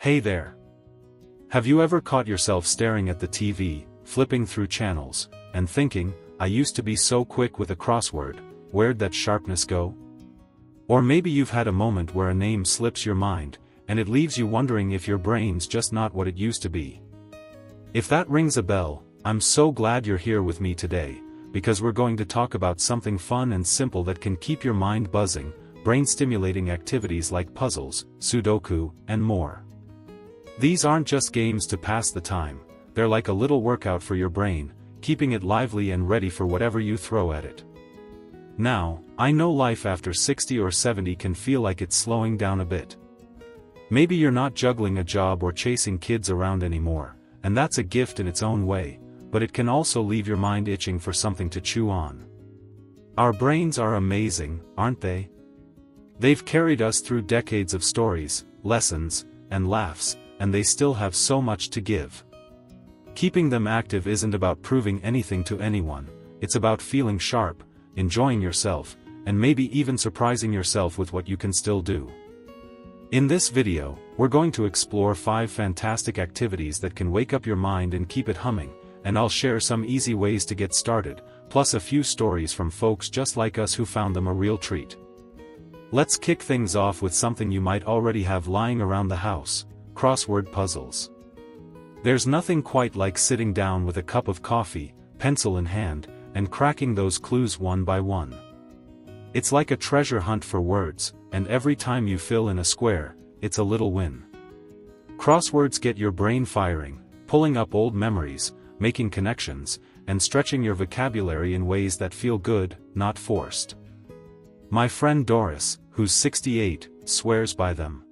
Hey there. Have you ever caught yourself staring at the TV, flipping through channels, and thinking, I used to be so quick with a crossword, where'd that sharpness go? Or maybe you've had a moment where a name slips your mind, and it leaves you wondering if your brain's just not what it used to be. If that rings a bell, I'm so glad you're here with me today, because we're going to talk about something fun and simple that can keep your mind buzzing, brain-stimulating activities like puzzles, Sudoku, and more. These aren't just games to pass the time, they're like a little workout for your brain, keeping it lively and ready for whatever you throw at it. Now, I know life after 60 or 70 can feel like it's slowing down a bit. Maybe you're not juggling a job or chasing kids around anymore, and that's a gift in its own way, but it can also leave your mind itching for something to chew on. Our brains are amazing, aren't they? They've carried us through decades of stories, lessons, and laughs, and they still have so much to give. Keeping them active isn't about proving anything to anyone, it's about feeling sharp, enjoying yourself, and maybe even surprising yourself with what you can still do. In this video, we're going to explore 5 fantastic activities that can wake up your mind and keep it humming, and I'll share some easy ways to get started, plus a few stories from folks just like us who found them a real treat. Let's kick things off with something you might already have lying around the house: crossword puzzles. There's nothing quite like sitting down with a cup of coffee, pencil in hand, and cracking those clues one by one. It's like a treasure hunt for words, and every time you fill in a square, it's a little win. Crosswords get your brain firing, pulling up old memories, making connections, and stretching your vocabulary in ways that feel good, not forced. My friend Doris, who's 68, swears by them.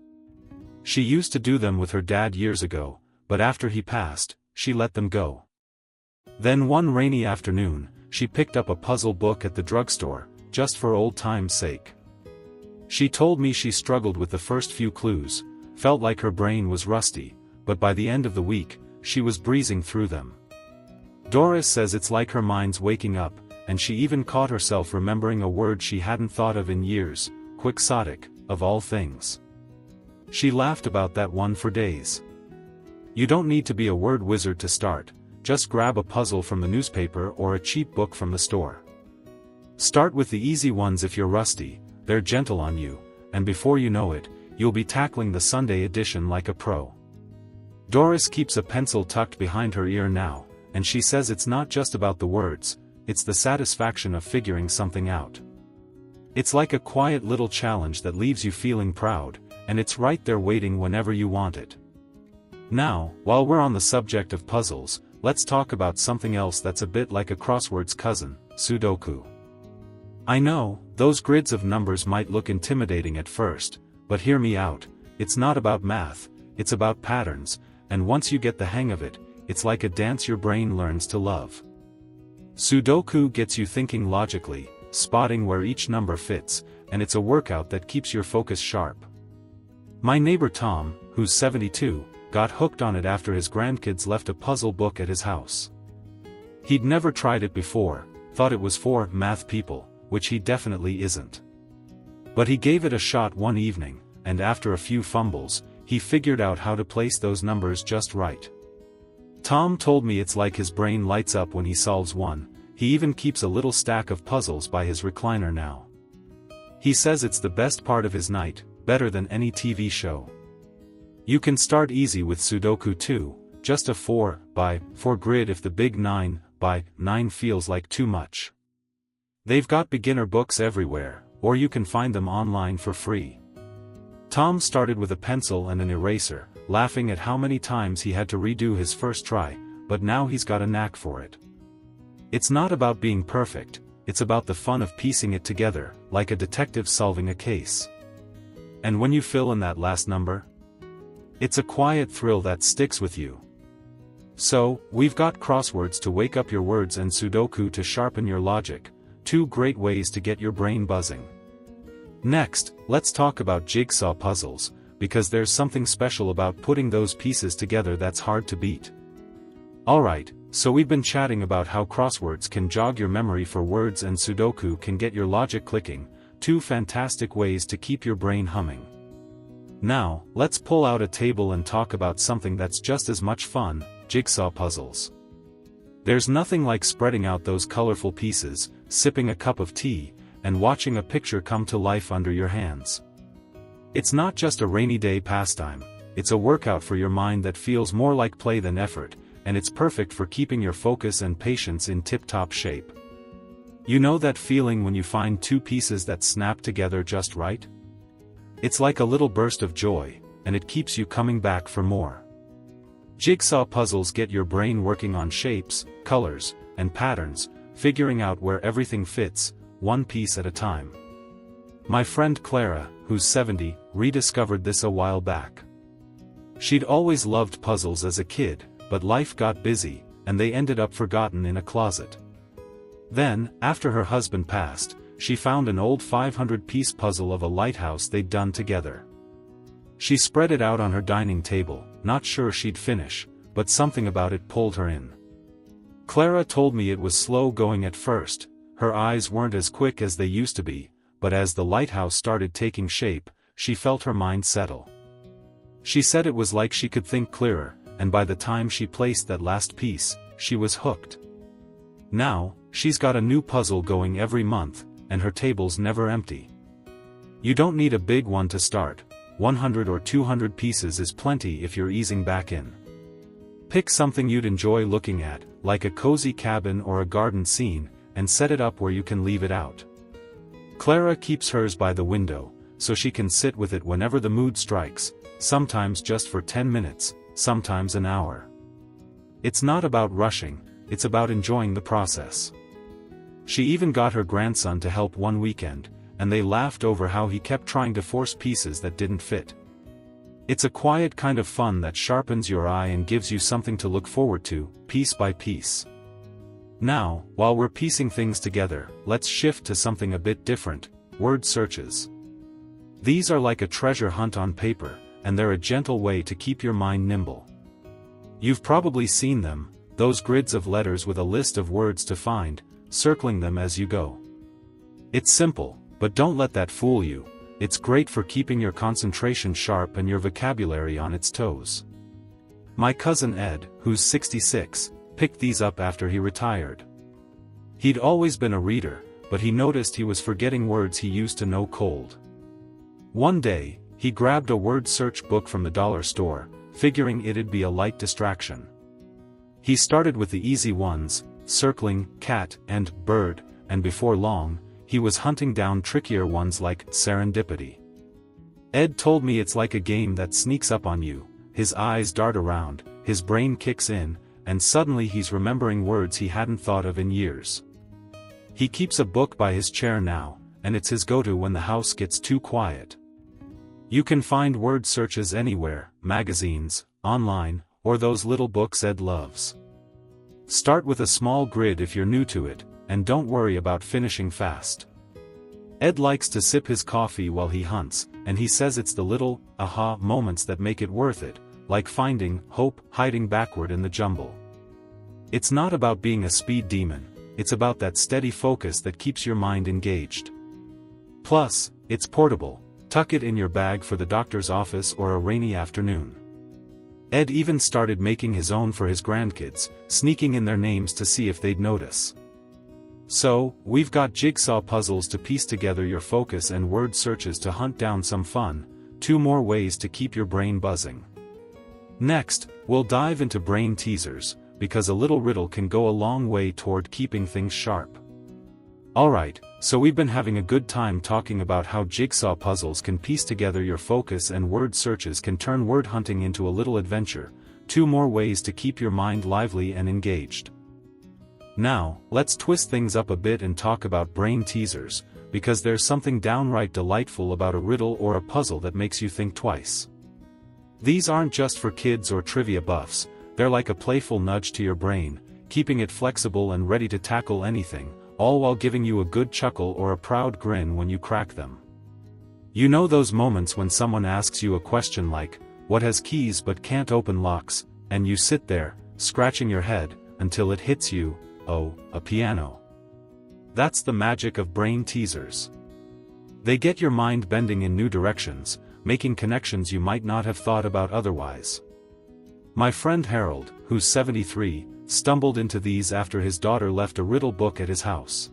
She used to do them with her dad years ago, but after he passed, she let them go. Then one rainy afternoon, she picked up a puzzle book at the drugstore, just for old time's sake. She told me she struggled with the first few clues, felt like her brain was rusty, but by the end of the week, she was breezing through them. Doris says it's like her mind's waking up, and she even caught herself remembering a word she hadn't thought of in years: quixotic, of all things. She laughed about that one for days. You don't need to be a word wizard to start, just grab a puzzle from the newspaper or a cheap book from the store. Start with the easy ones. If you're rusty, they're gentle on you, and before you know it, you'll be tackling the Sunday edition like a pro. Doris keeps a pencil tucked behind her ear now, and she says it's not just about the words, it's the satisfaction of figuring something out. It's like a quiet little challenge that leaves you feeling proud, and it's right there waiting whenever you want it. Now, while we're on the subject of puzzles, let's talk about something else that's a bit like a crossword's cousin: Sudoku. I know, those grids of numbers might look intimidating at first, but hear me out, it's not about math, it's about patterns, and once you get the hang of it, it's like a dance your brain learns to love. Sudoku gets you thinking logically, spotting where each number fits, and it's a workout that keeps your focus sharp. My neighbor Tom, who's 72, got hooked on it after his grandkids left a puzzle book at his house. He'd never tried it before, thought it was for math people, which he definitely isn't. But he gave it a shot one evening, and after a few fumbles, he figured out how to place those numbers just right. Tom told me it's like his brain lights up when he solves one. He even keeps a little stack of puzzles by his recliner now. He says it's the best part of his night, better than any TV show. You can start easy with Sudoku too, just a 4 by 4 grid if the big 9 by 9 feels like too much. They've got beginner books everywhere, or you can find them online for free. Tom started with a pencil and an eraser, laughing at how many times he had to redo his first try, but now he's got a knack for it. It's not about being perfect, it's about the fun of piecing it together, like a detective solving a case. And when you fill in that last number, it's a quiet thrill that sticks with you. So, we've got crosswords to wake up your words and Sudoku to sharpen your logic, 2 great ways to get your brain buzzing. Next, let's talk about jigsaw puzzles, because there's something special about putting those pieces together that's hard to beat. Alright, so we've been chatting about how crosswords can jog your memory for words and Sudoku can get your logic clicking, 2 fantastic ways to keep your brain humming. Now, let's pull out a table and talk about something that's just as much fun: jigsaw puzzles. There's nothing like spreading out those colorful pieces, sipping a cup of tea, and watching a picture come to life under your hands. It's not just a rainy day pastime, it's a workout for your mind that feels more like play than effort, and it's perfect for keeping your focus and patience in tip-top shape. You know that feeling when you find two pieces that snap together just right? It's like a little burst of joy, and it keeps you coming back for more. Jigsaw puzzles get your brain working on shapes, colors, and patterns, figuring out where everything fits, one piece at a time. My friend Clara, who's 70, rediscovered this a while back. She'd always loved puzzles as a kid, but life got busy, and they ended up forgotten in a closet. Then, after her husband passed, she found an old 500-piece puzzle of a lighthouse they'd done together. She spread it out on her dining table, not sure she'd finish, but something about it pulled her in. Clara told me it was slow going at first, her eyes weren't as quick as they used to be, but as the lighthouse started taking shape, she felt her mind settle. She said it was like she could think clearer, and by the time she placed that last piece, she was hooked. Now, she's got a new puzzle going every month, and her table's never empty. You don't need a big one to start. 100 or 200 pieces is plenty if you're easing back in. Pick something you'd enjoy looking at, like a cozy cabin or a garden scene, and set it up where you can leave it out. Clara keeps hers by the window, so she can sit with it whenever the mood strikes, sometimes just for 10 minutes, sometimes an hour. It's not about rushing, it's about enjoying the process. She even got her grandson to help one weekend, and they laughed over how he kept trying to force pieces that didn't fit. It's a quiet kind of fun that sharpens your eye and gives you something to look forward to, piece by piece. Now, while we're piecing things together, let's shift to something a bit different: word searches. These are like a treasure hunt on paper, and they're a gentle way to keep your mind nimble. You've probably seen them, those grids of letters with a list of words to find, circling them as you go. It's simple, but don't let that fool you. It's great for keeping your concentration sharp and your vocabulary on its toes. My cousin Ed, who's 66, picked these up after he retired. He'd always been a reader, but he noticed he was forgetting words he used to know cold. One day, he grabbed a word search book from the dollar store, figuring it'd be a light distraction. He started with the easy ones, circling cat and bird, and before long, he was hunting down trickier ones like serendipity. Ed told me it's like a game that sneaks up on you. His eyes dart around, his brain kicks in, and suddenly he's remembering words he hadn't thought of in years. He keeps a book by his chair now, and it's his go-to when the house gets too quiet. You can find word searches anywhere: magazines, online, or those little books Ed loves. Start with a small grid if you're new to it, and don't worry about finishing fast. Ed likes to sip his coffee while he hunts, and he says it's the little, aha moments that make it worth it, like finding hope hiding backward in the jumble. It's not about being a speed demon, it's about that steady focus that keeps your mind engaged. Plus, it's portable. Tuck it in your bag for the doctor's office or a rainy afternoon. Ed even started making his own for his grandkids, sneaking in their names to see if they'd notice. So, we've got jigsaw puzzles to piece together your focus and word searches to hunt down some fun, 2 more ways to keep your brain buzzing. Next, we'll dive into brain teasers, because a little riddle can go a long way toward keeping things sharp. Alright, so we've been having a good time talking about how jigsaw puzzles can piece together your focus and word searches can turn word hunting into a little adventure, 2 more ways to keep your mind lively and engaged. Now, let's twist things up a bit and talk about brain teasers, because there's something downright delightful about a riddle or a puzzle that makes you think twice. These aren't just for kids or trivia buffs, they're like a playful nudge to your brain, keeping it flexible and ready to tackle anything, all while giving you a good chuckle or a proud grin when you crack them. You know those moments when someone asks you a question like, "What has keys but can't open locks?" and you sit there, scratching your head, until it hits you, oh, a piano. That's the magic of brain teasers. They get your mind bending in new directions, making connections you might not have thought about otherwise. My friend Harold, who's 73, stumbled into these after his daughter left a riddle book at his house.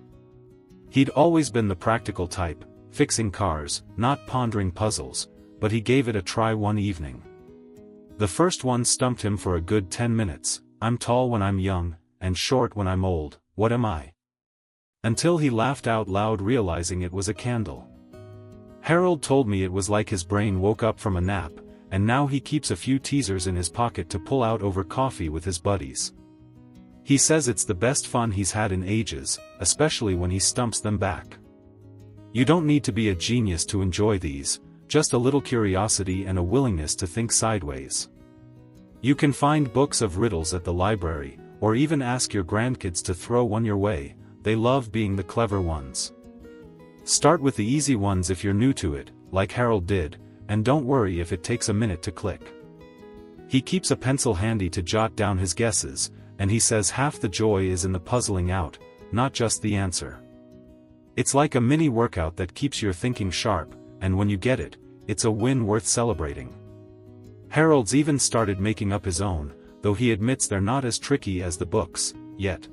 He'd always been the practical type, fixing cars, not pondering puzzles, but he gave it a try one evening. The first one stumped him for a good 10 minutes. I'm tall when I'm young, and short when I'm old, what am I? Until he laughed out loud, realizing it was a candle. Harold told me it was like his brain woke up from a nap, and now he keeps a few teasers in his pocket to pull out over coffee with his buddies. He says it's the best fun he's had in ages, especially when he stumps them back. You don't need to be a genius to enjoy these, just a little curiosity and a willingness to think sideways. You can find books of riddles at the library, or even ask your grandkids to throw one your way. They love being the clever ones. Start with the easy ones if you're new to it, like Harold did, and don't worry if it takes a minute to click. He keeps a pencil handy to jot down his guesses, and he says half the joy is in the puzzling out, not just the answer. It's like a mini workout that keeps your thinking sharp, and when you get it, it's a win worth celebrating. Harold's even started making up his own, though he admits they're not as tricky as the books, yet.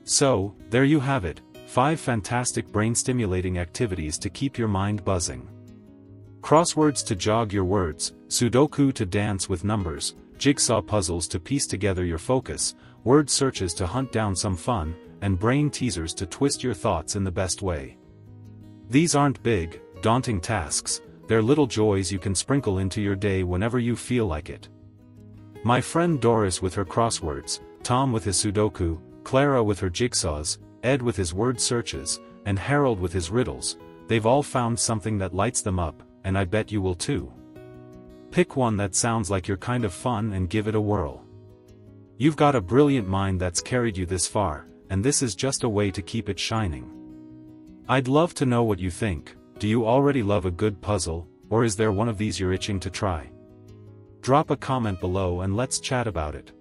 So, there you have it, 5 fantastic brain-stimulating activities to keep your mind buzzing. Crosswords to jog your words, Sudoku to dance with numbers, jigsaw puzzles to piece together your focus, word searches to hunt down some fun, and brain teasers to twist your thoughts in the best way. These aren't big, daunting tasks, they're little joys you can sprinkle into your day whenever you feel like it. My friend Doris with her crosswords, Tom with his Sudoku, Clara with her jigsaws, Ed with his word searches, and Harold with his riddles, they've all found something that lights them up, and I bet you will too. Pick one that sounds like your kind of fun and give it a whirl. You've got a brilliant mind that's carried you this far, and this is just a way to keep it shining. I'd love to know what you think. Do you already love a good puzzle, or is there one of these you're itching to try? Drop a comment below and let's chat about it.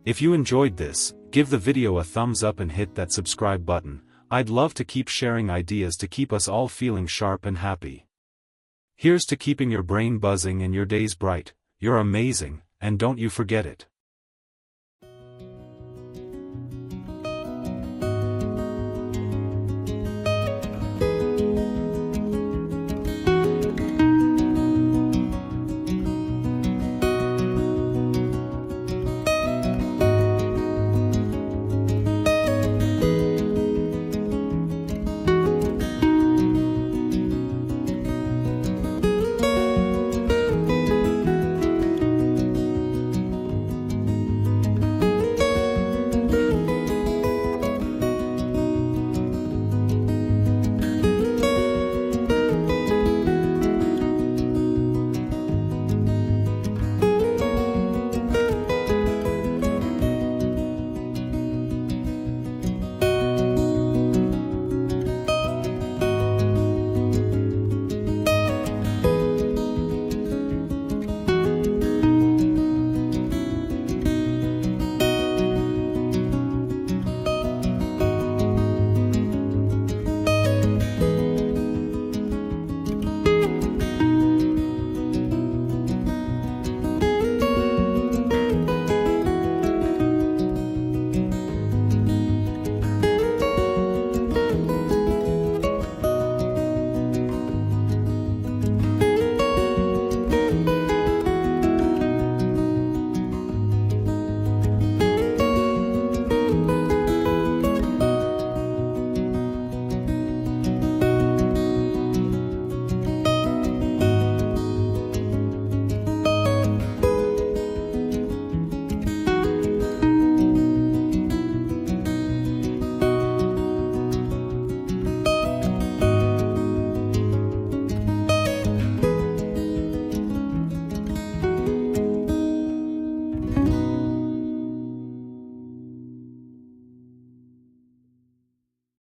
If you enjoyed this, give the video a thumbs up and hit that subscribe button. I'd love to keep sharing ideas to keep us all feeling sharp and happy. Here's to keeping your brain buzzing and your days bright. You're amazing, and don't you forget it.